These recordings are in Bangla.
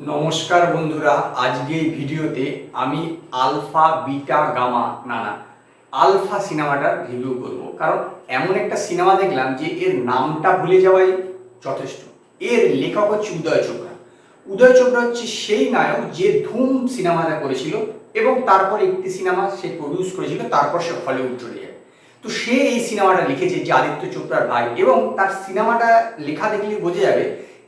নমস্কার বন্ধুরা, আজকে এই ভিডিওতে আমি আলফা বিটা গামা নানা আলফা সিনেমাটার রিভিউ করব। কারণ এমন একটা সিনেমা দেখলাম যে এর নামটা ভুলে যাওয়াই যথেষ্ট। এর লেখক হচ্ছে উদয় চোপড়া। উদয় চোপড়া হচ্ছে সেই নায়ক যে ধুম সিনেমাটা করেছিল এবং তারপর একটি সিনেমা সে প্রডিউস করেছিল, তারপর সে হলিউড চলে যায়। তো সে এই সিনেমাটা লিখেছে যে আদিত্য চোপড়ার ভাই, এবং তার সিনেমাটা লেখা দেখলে বোঝা যাবে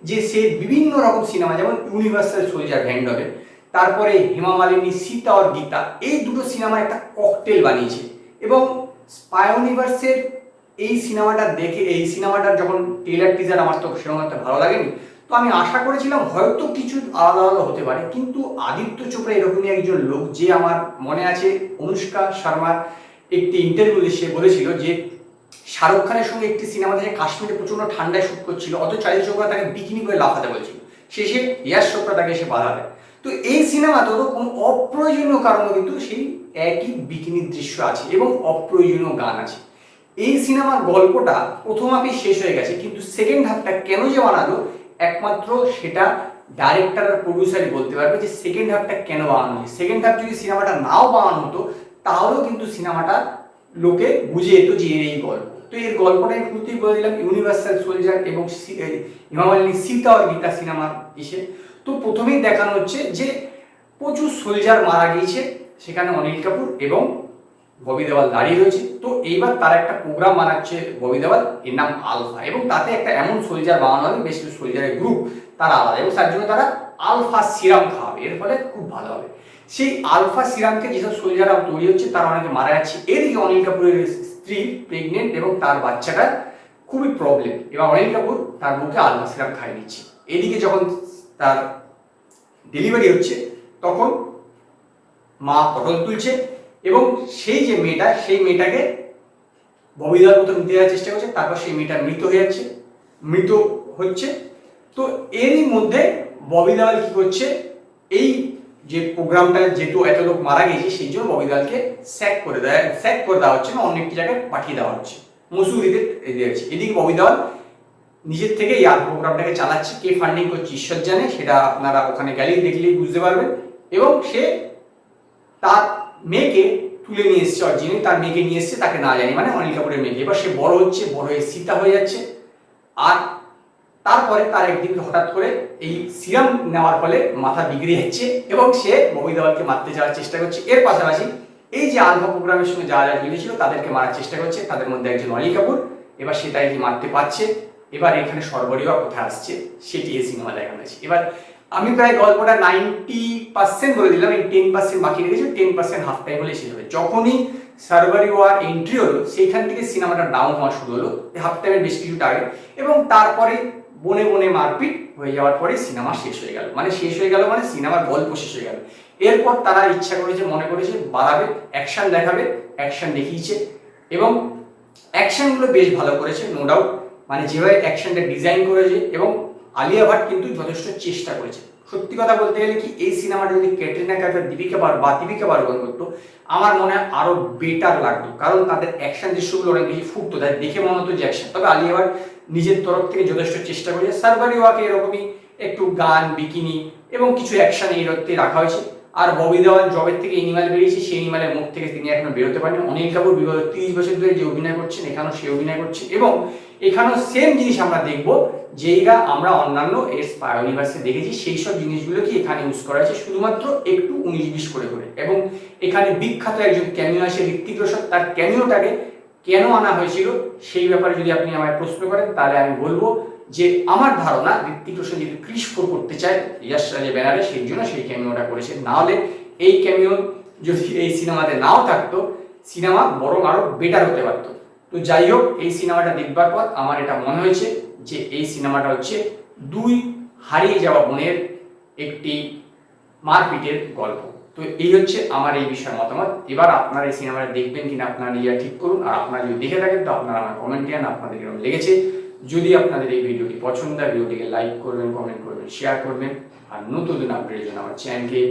যে সে বিভিন্ন রকম সিনেমা, যেমন ইউনিভার্সাল সোলজার ভ্যান্ডমের, তারপরে হেমা মালিনী সীতা আর গীতা, এই দুটো সিনেমার একটা ককটেল বানিয়েছে। এবং স্পাই ইউনিভার্সের এই সিনেমাটা দেখে, এই সিনেমাটার যখন ট্রেলার টিজার আমার তো সেরকম একটা ভালো লাগেনি, তো আমি আশা করেছিলাম হয়তো কিছু আলাদা আলাদা হতে পারে। কিন্তু আদিত্য চোপড়া এরকমই একজন লোক যে, আমার মনে আছে অনুষ্কা শর্মার একটি ইন্টারভিউতে সে বলেছিল যে শাহরুখ খানের সঙ্গে একটি সিনেমাতে যে কাশ্মীরে প্রচন্ড ঠান্ডায় শুট করছিল, অথচ আদিত্য চোপড়া তাকে বিকিনি করে লাফাতে বলছিল, শেষে ইয়াশ চোপড়া তাকে এসে বাধা দেয়। তো এই সিনেমাতেও তো কোনো অপ্রয়োজনীয় কারণে কিন্তু সেই একই বিকিনির দৃশ্য আছে এবং অপ্রয়োজনীয় গান আছে। এই সিনেমার গল্পটা প্রথম হাফে শেষ হয়ে গেছে, কিন্তু সেকেন্ড হাফটা কেন যে বানালো একমাত্র সেটা ডাইরেক্টর আর প্রডিউসারই বলতে পারবে যে সেকেন্ড হাফটা কেন বানানো হয়েছে। সেকেন্ড হাফ যদি সিনেমাটা নাও বানানো হতো তাহলেও কিন্তু সিনেমাটা লোকে বুঝে যেত যে এর এই গল্প। তো এর গল্পটা আমি শুরুতেই বলে দিলাম, ইউনিভার্সাল সোলজার এবং হেমা মালিনী সীতা আর গীতা সিনেমার এসে। তো প্রথমেই দেখানো হচ্ছে যে প্রচুর সোলজার মারা গিয়েছে, সেখানে অনিল কাপুর এবং ববি দেওয়াল দাঁড়িয়ে রয়েছে। তো এইবার তারা একটা প্রোগ্রাম বানাচ্ছে ববি দেওয়াল, এর নাম আলফা, এবং তাতে একটা এমন সোলজার বানানো হবে, বেশ কিছু সোলজারের গ্রুপ তারা আলাদা, এবং তার জন্য তারা আলফা সিরাম খাওয়াবে, এর ফলে খুব ভালো হবে। সেই আলফা সিরামকে যেসব সোলজাররা তৈরি হচ্ছে তারা অনেকে মারা যাচ্ছে। এদিকে অনিল কাপুরের স্ত্রী প্রেগনেন্ট এবং তার বাচ্চাটার খুবই প্রবলেম, এবং অনিল কাপুর তার বুকে আলফা সিরাম খাইয়ে নিচ্ছে। এদিকে যখন তার ডেলিভারি হচ্ছে তখন মা পটল তুলছে, এবং সেই যে মেয়েটা, সেই মেয়েটাকে ববি দেওয়ার মতো নিতে যাওয়ার চেষ্টা করছে, তারপর সেই মেয়েটা মৃত হচ্ছে। তো এরই মধ্যে ববি দেওয়াল কি করছে, এই যে প্রোগ্রামটা যেহেতু এত লোক মারা গেছে সেই জন্য ববি দেওয়ালকে স্যাক করে দেওয়া হচ্ছে না, অন্য একটি জায়গায় পাঠিয়ে দেওয়া হচ্ছে, মসুরিতে দিয়েছে। এদিকে ববি দেওয়াল নিজের থেকে এই প্রোগ্রামটাকে চালাচ্ছে, কে ফান্ডিং করছে ঈশ্বর জানে, সেটা আপনারা ওখানে গেলেই দেখলেই বুঝতে পারবেন। এবং সে তার মেয়েকে তুলে নিয়ে এসছে, যিনি তার মেয়েকে নিয়ে এসছে তাকে না জানি, মানে অনিল কাপুরের মেয়েকে। এবার সে বড় হচ্ছে, বড় হয়ে সীতা হয়ে যাচ্ছে। আর তারপরে তার একদিন হঠাৎ করে এই সিরাম নেওয়ার ফলে মাথা বিগড়ে যাচ্ছে এবং সে ববি দেওয়ালকে মারতে যাওয়ার চেষ্টা করছে। এর পাশাপাশি এই যে আলফা প্রোগ্রামের সঙ্গে যারা যারা জড়িয়েছিল তাদেরকে মারার চেষ্টা করছে, তাদের মধ্যে একজন অনিল কাপুর। এবার সে তাই মারতে পারছে। এবার এখানে সর্বরিয়া কোথায় আসছে সেটি এই সিনেমা দেখানো হয়েছে। এবার আমি প্রায় গল্পটা 90% বলে দিলাম, এই 10% বাকি রেখেছি, 10% হাফ টাইম হলে শেষ হবে। যখনই সার্ভারি ওয়ার এন্ট্রি হলো সেইখান থেকে সিনেমাটা ডাউন হওয়া শুরু হলো হাফ টাইমের বেশ কিছুটা আগে, এবং তারপরে বনে বনে মারপিট হয়ে যাওয়ার পরে সিনেমা শেষ হয়ে গেল। মানে সিনেমার গল্প শেষ হয়ে গেল। এরপর তারা ইচ্ছা করেছে, মনে করেছে বাড়াবে, অ্যাকশন দেখাবে, অ্যাকশন দেখিয়েছে এবং অ্যাকশনগুলো বেশ ভালো করেছে, নো ডাউট। মানে যেভাবে অ্যাকশনটা ডিজাইন করেছে, এবং আলিয়া ভাট কিন্তু যথেষ্ট চেষ্টা করেছে। সত্যি কথা বলতে গেলে কি, এই সিনেমাটা যদি ক্যাটরিনা কাইফ আর দীপিকা পাড়ুকোন করতো আমার মনে হয় আরো বেটার লাগতো, কারণ তাদের অ্যাকশন দৃশ্যগুলো অনেক বেশি ফুটতো, তাদের দেখে মনে হতো যে অ্যাকশন। তবে আলিয়া ভাট নিজের তরফ থেকে যথেষ্ট চেষ্টা করেছে। সার্ভারি ওয়াকে এরকমই একটু গান, বিকিনি এবং কিছু অ্যাকশন এই রত্তে রাখা হয়েছে। আর ববি দেওয়াল জবের থেকে এনিমাল বেরিয়েছে, সেই এনিমালের মুখ থেকে তিনি এখনো বেরোতে পারেন। অনিল কাপুর বিগত 30 বছর ধরে যে অভিনয় করছেন, এখানেও সে অভিনয় করছে, এবং এখানেও সেম জিনিস আমরা দেখবো যেইরা আমরা অন্যান্য এর স্পাই ইউনিভার্সে দেখেছি, সেই সব জিনিসগুলো কি এখানে ইউজ করা হয়েছে, শুধুমাত্র একটু 19-20 করে। এবং এখানে বিখ্যাত একজন ক্যামিও আছে, ঋত্বিক রোশন। তার ক্যামিওটাকে কেন আনা হয়েছিল সেই ব্যাপারে যদি আপনি আমায় প্রশ্ন করেন, তাহলে আমি বলবো যে আমার ধারণা ঋত্বিক রোশন যদি ক্রিস 4 করতে চায় ইয়াশ রাজের ব্যানারে, সেই জন্য সেই ক্যামিওটা করেছে। না হলে এই ক্যামিও যদি এই সিনেমাতে নাও থাকতো, সিনেমা বরং আরো বেটার হতে পারতো। তো যাই হোক, এই সিনেমাটা দেখবার পর আমার এটা মনে হয়েছে যে এই সিনেমাটা হচ্ছে দুই হারিয়ে যাওয়া বোনের একটি মারপিটের গল্প। তো এই হচ্ছে আমার এই বিষয়ে মতামত। এবার আপনারা এই সিনেমাটা দেখবেন কিনা আপনারা নিজেরা ঠিক করুন। আর আপনারা যদি দেখে থাকেন তো আপনারা আমার কমেন্টে জানান আপনাদের এরকম লেগেছে। যদি আপনাদের এই ভিডিওটি পছন্দ হয়, ভিডিওটিকে লাইক করবেন, কমেন্ট করবেন, শেয়ার করবেন, আর নতুন আপডেটের জন্য আমার চ্যানেলকে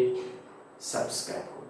সাবস্ক্রাইব করুন।